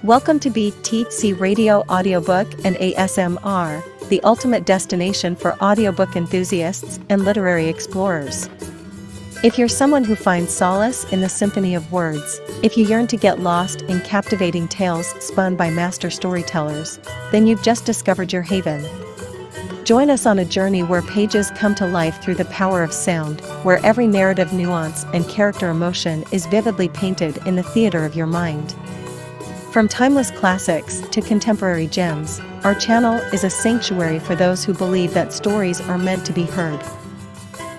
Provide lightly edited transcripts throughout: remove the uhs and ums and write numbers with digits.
Welcome to BTC Radio Audiobook and ASMR, the ultimate destination for audiobook enthusiasts and literary explorers. If you're someone who finds solace in the symphony of words, if you yearn to get lost in captivating tales spun by master storytellers, then you've just discovered your haven. Join us on a journey where pages come to life through the power of sound, where every narrative nuance and character emotion is vividly painted in the theater of your mind. From timeless classics to contemporary gems, our channel is a sanctuary for those who believe that stories are meant to be heard.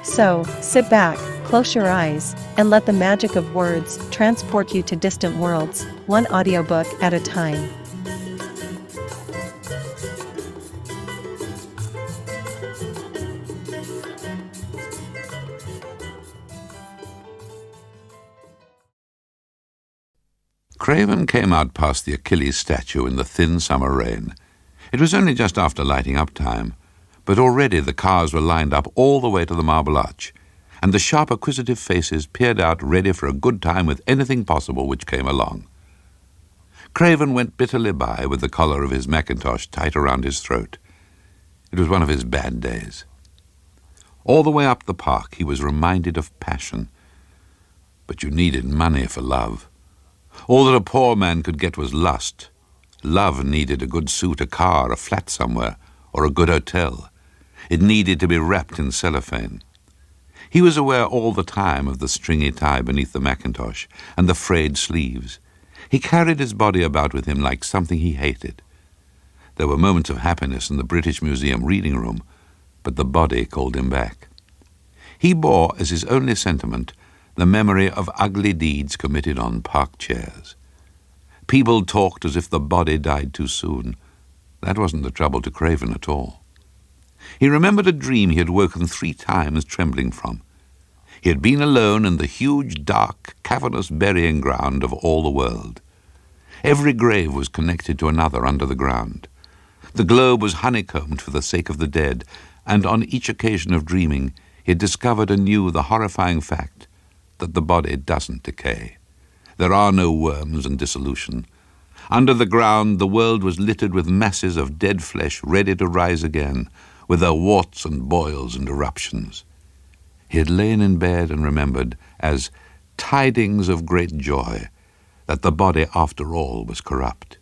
So, sit back, close your eyes, and let the magic of words transport you to distant worlds, one audiobook at a time. Craven came out past the Achilles statue in the thin summer rain. It was only just after lighting up time, but already the cars were lined up all the way to the Marble Arch, and the sharp, acquisitive faces peered out ready for a good time with anything possible which came along. Craven went bitterly by with the collar of his mackintosh tight around his throat. It was one of his bad days. All the way up the park he was reminded of passion. But you needed money for love. All that a poor man could get was lust. Love needed a good suit, a car, a flat somewhere, or a good hotel. It needed to be wrapped in cellophane. He was aware all the time of the stringy tie beneath the mackintosh and the frayed sleeves. He carried his body about with him like something he hated. There were moments of happiness in the British Museum reading room, but the body called him back. He bore as his only sentiment the memory of ugly deeds committed on park chairs. People talked as if the body died too soon. That wasn't the trouble to Craven at all. He remembered a dream he had woken 3 times trembling from. He had been alone in the huge, dark, cavernous burying ground of all the world. Every grave was connected to another under the ground. The globe was honeycombed for the sake of the dead, and on each occasion of dreaming he had discovered anew the horrifying fact that the body doesn't decay. There are no worms and dissolution. Under the ground, the world was littered with masses of dead flesh ready to rise again, with their warts and boils and eruptions. He had lain in bed and remembered, as tidings of great joy, that the body after all was corrupt.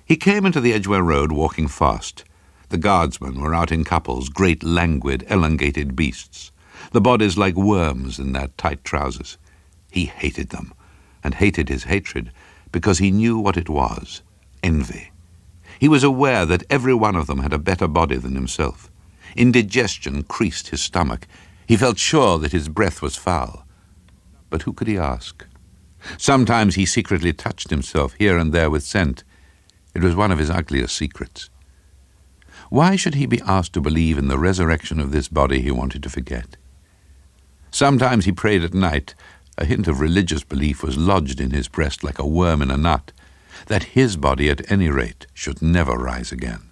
He came into the Edgware road walking fast. The guardsmen were out in couples, great languid, elongated beasts. The bodies like worms in their tight trousers. He hated them, and hated his hatred, because he knew what it was, envy. He was aware that every one of them had a better body than himself. Indigestion creased his stomach. He felt sure that his breath was foul. But who could he ask? Sometimes he secretly touched himself here and there with scent. It was one of his ugliest secrets. Why should he be asked to believe in the resurrection of this body he wanted to forget? Sometimes he prayed at night. A hint of religious belief was lodged in his breast like a worm in a nut, that his body at any rate should never rise again.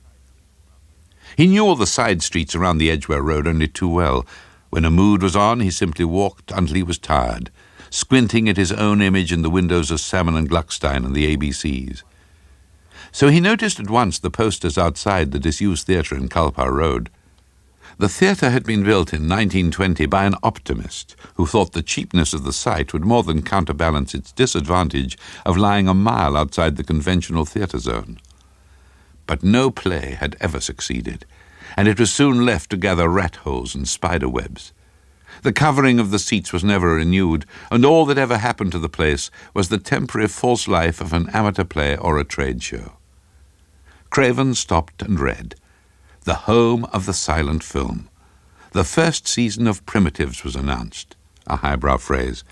He knew all the side streets around the Edgware road only too well. When a mood was on, he simply walked until he was tired, squinting at his own image in the windows of Salmon and Gluckstein and the ABCs. So he noticed at once the posters outside the disused theatre in Kalpar Road. The theatre had been built in 1920 by an optimist who thought the cheapness of the site would more than counterbalance its disadvantage of lying a mile outside the conventional theatre zone. But no play had ever succeeded, and it was soon left to gather rat holes and spider webs. The covering of the seats was never renewed, and all that ever happened to the place was the temporary false life of an amateur play or a trade show. Craven stopped and read. The home of the silent film. The first season of Primitives was announced. A highbrow phrase.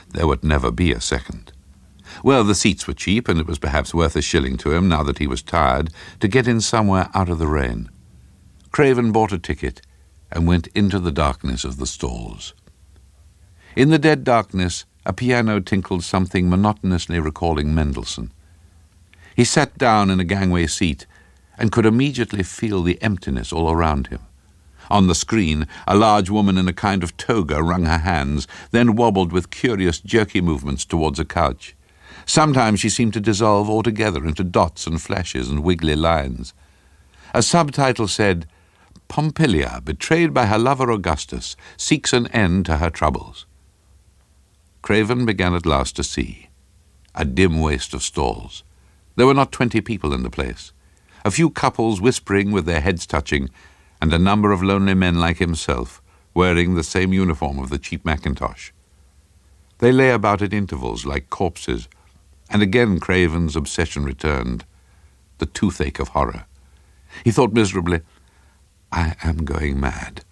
There would never be a second. Well, the seats were cheap, and it was perhaps worth a shilling to him, now that he was tired, to get in somewhere out of the rain. Craven bought a ticket and went into the darkness of the stalls. In the dead darkness, a piano tinkled something monotonously recalling Mendelssohn. He sat down in a gangway seat and could immediately feel the emptiness all around him. On the screen, a large woman in a kind of toga wrung her hands, then wobbled with curious jerky movements towards a couch. Sometimes she seemed to dissolve altogether into dots and flashes and wiggly lines. A subtitle said, "Pompilia, betrayed by her lover Augustus, seeks an end to her troubles." Craven began at last to see. A dim waste of stalls. There were not 20 people in the place. A few couples whispering with their heads touching, and a number of lonely men like himself, wearing the same uniform of the cheap mackintosh. They lay about at intervals like corpses, and again Craven's obsession returned, the toothache of horror. He thought miserably, I am going mad.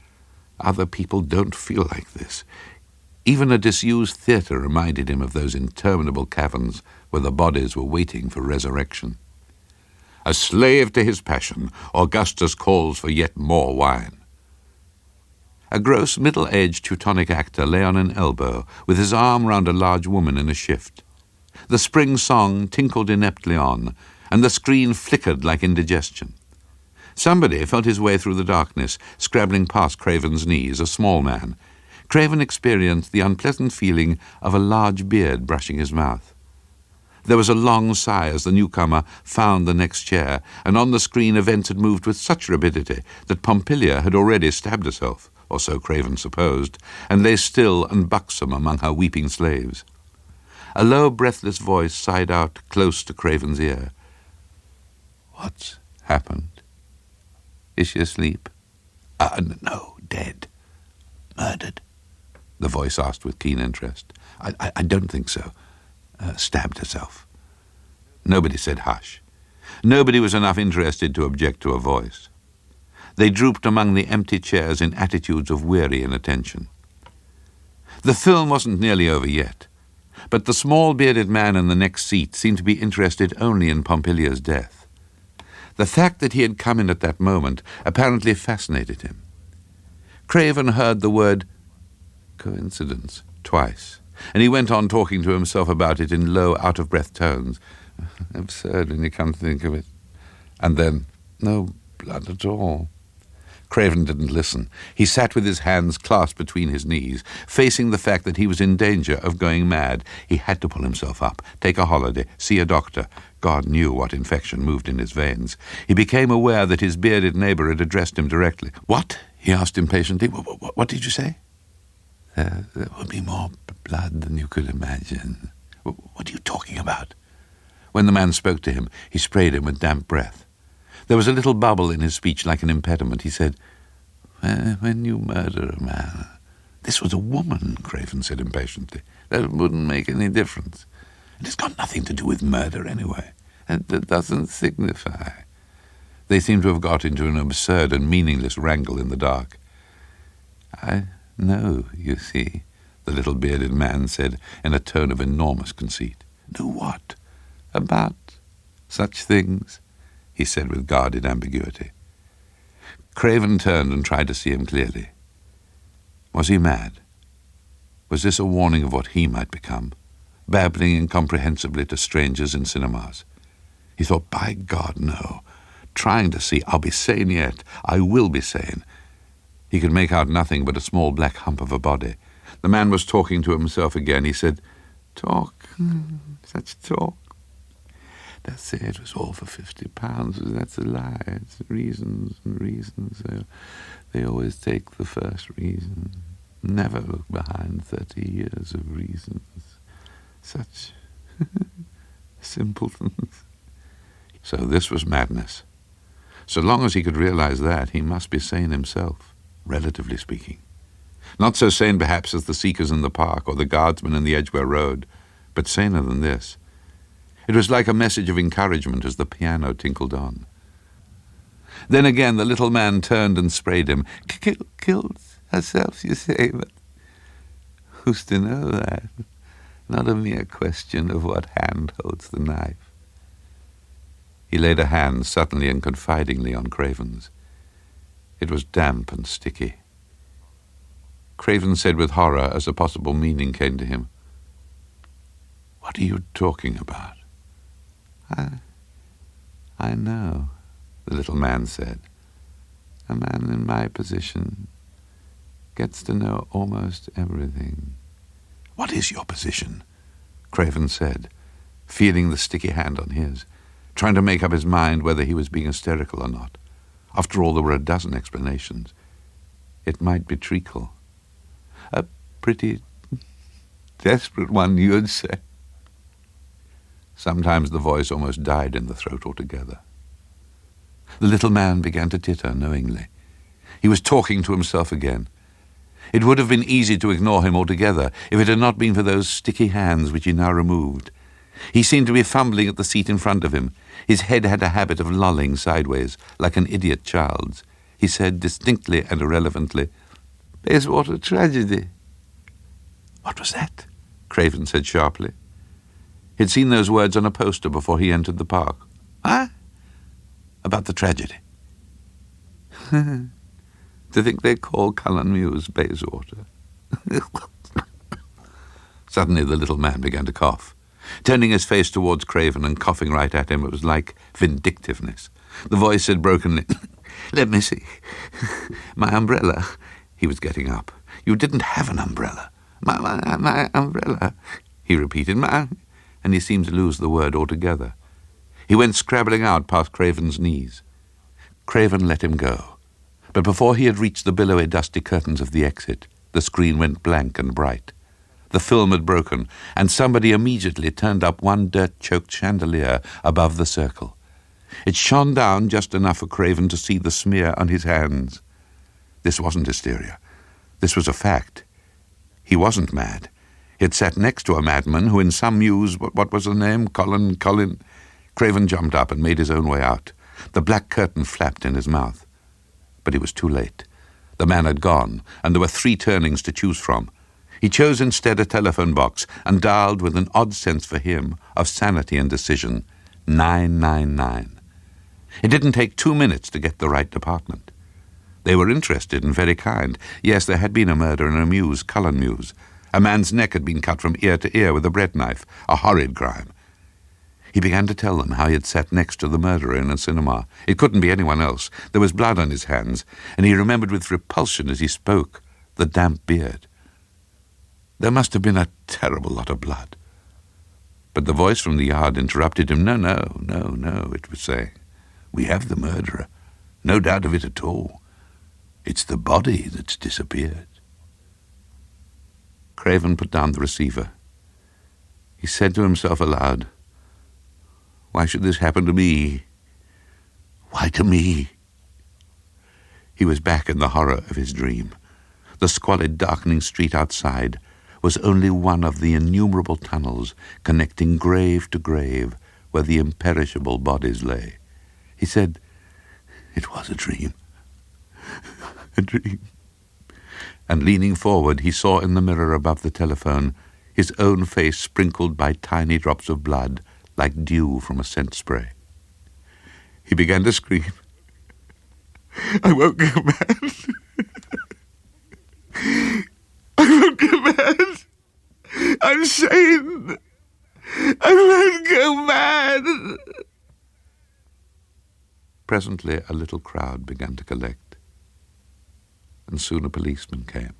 Other people don't feel like this. Even a disused theatre reminded him of those interminable caverns where the bodies were waiting for resurrection. A slave to his passion, Augustus calls for yet more wine. A gross, middle-aged Teutonic actor lay on an elbow, with his arm round a large woman in a shift. The spring song tinkled ineptly on, and the screen flickered like indigestion. Somebody felt his way through the darkness, scrabbling past Craven's knees, a small man. Craven experienced the unpleasant feeling of a large beard brushing his mouth. There was a long sigh as the newcomer found the next chair, and on the screen events had moved with such rapidity that Pompilia had already stabbed herself, or so Craven supposed, and lay still and buxom among her weeping slaves. A low, breathless voice sighed out close to Craven's ear. "What's happened? Is she asleep?" No, dead. Murdered?" the voice asked with keen interest. I don't think so. Stabbed herself." Nobody said hush. Nobody was enough interested to object to a voice. They drooped among the empty chairs in attitudes of weary inattention. The film wasn't nearly over yet, but the small bearded man in the next seat seemed to be interested only in Pompilia's death. The fact that he had come in at that moment apparently fascinated him. Craven heard the word coincidence twice, and he went on talking to himself about it in low, out-of-breath tones. Absurd when you come to think of it. And then, no blood at all. Craven didn't listen. He sat with his hands clasped between his knees, facing the fact that he was in danger of going mad. He had to pull himself up, take a holiday, see a doctor. God knew what infection moved in his veins. He became aware that his bearded neighbor had addressed him directly. "What?" he asked impatiently. What did you say?" There would be more blood than you could imagine." What are you talking about?" When the man spoke to him, he sprayed him with damp breath. There was a little bubble in his speech like an impediment. He said, "When you murder a man..." "This was a woman," Craven said impatiently. "That wouldn't make any difference. It's got nothing to do with murder anyway. It doesn't signify." They seemed to have got into an absurd and meaningless wrangle in the dark. "I know, you see," the little bearded man said in a tone of enormous conceit. "Know what?" "About such things," he said with guarded ambiguity. Craven turned and tried to see him clearly. Was he mad? Was this a warning of what he might become, babbling incomprehensibly to strangers in cinemas? He thought, by God, no. Trying to see, I'll be sane yet. I will be sane. He could make out nothing but a small black hump of a body. The man was talking to himself again. He said, "Talk, such talk. They'll say it was all for £50. That's a lie. It's reasons and reasons. They always take the first reason. Never look behind 30 years of reasons. Such simpletons." So this was madness. So long as he could realize that, he must be sane himself, relatively speaking. Not so sane perhaps as the seekers in the park or the guardsmen in the Edgware road, but saner than this. It was like a message of encouragement as the piano tinkled on. Then again the little man turned and sprayed him. Killed herself, you say, but who's to know that? Not a mere question of what hand holds the knife. He laid a hand suddenly and confidingly on Craven's. It was damp and sticky. Craven said with horror as a possible meaning came to him, "What are you talking about?" I know," the little man said. "A man in my position gets to know almost everything." "What is your position?" Craven said, feeling the sticky hand on his, trying to make up his mind whether he was being hysterical or not. After all, there were a dozen explanations. It might be treacle. A pretty desperate one, you'd say. Sometimes the voice almost died in the throat altogether. The little man began to titter knowingly. He was talking to himself again. It would have been easy to ignore him altogether if it had not been for those sticky hands which he now removed. He seemed to be fumbling at the seat in front of him. His head had a habit of lolling sideways, like an idiot child's. He said distinctly and irrelevantly, "Bayswater tragedy." "What was that?" Craven said sharply. He'd seen those words on a poster before he entered the park. "Huh?" "About the tragedy." "To think they call Cullen Mews Bayswater." Suddenly the little man began to cough. Turning his face towards Craven and coughing right at him, it was like vindictiveness. The voice said brokenly, "Let me see. My umbrella." He was getting up. "You didn't have an umbrella." My umbrella," he repeated. And he seemed to lose the word altogether. He went scrabbling out past Craven's knees. Craven let him go. But before he had reached the billowy, dusty curtains of the exit, the screen went blank and bright. The film had broken, and somebody immediately turned up one dirt-choked chandelier above the circle. It shone down just enough for Craven to see the smear on his hands. This wasn't hysteria. This was a fact. He wasn't mad. He had sat next to a madman who in some muse, what was the name? Colin. Craven jumped up and made his own way out. The black curtain flapped in his mouth. But he was too late. The man had gone, and there were 3 turnings to choose from. He chose instead a telephone box and dialed with an odd sense for him of sanity and decision, 999. It didn't take 2 minutes to get the right department. They were interested and very kind. Yes, there had been a murder in a mews, Cullen Mews. A man's neck had been cut from ear to ear with a bread knife, a horrid crime. He began to tell them how he had sat next to the murderer in a cinema. It couldn't be anyone else. There was blood on his hands, and he remembered with repulsion as he spoke the damp beard. There must have been a terrible lot of blood. But the voice from the yard interrupted him. No, it was saying. "We have the murderer. No doubt of it at all. It's the body that's disappeared." Craven put down the receiver. He said to himself aloud, "Why should this happen to me? Why to me?" He was back in the horror of his dream. The squalid, darkening street outside was only one of the innumerable tunnels connecting grave to grave where the imperishable bodies lay. He said, "It was a dream. A dream." And leaning forward, he saw in the mirror above the telephone his own face sprinkled by tiny drops of blood like dew from a scent spray. He began to scream. "I won't go mad. I won't go mad. I'm sane. I won't go mad." Presently a little crowd began to collect, and soon a policeman came.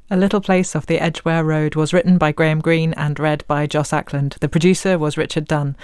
A Little Place Off the Edgware Road was written by Graham Greene and read by Joss Ackland. The producer was Richard Dunn.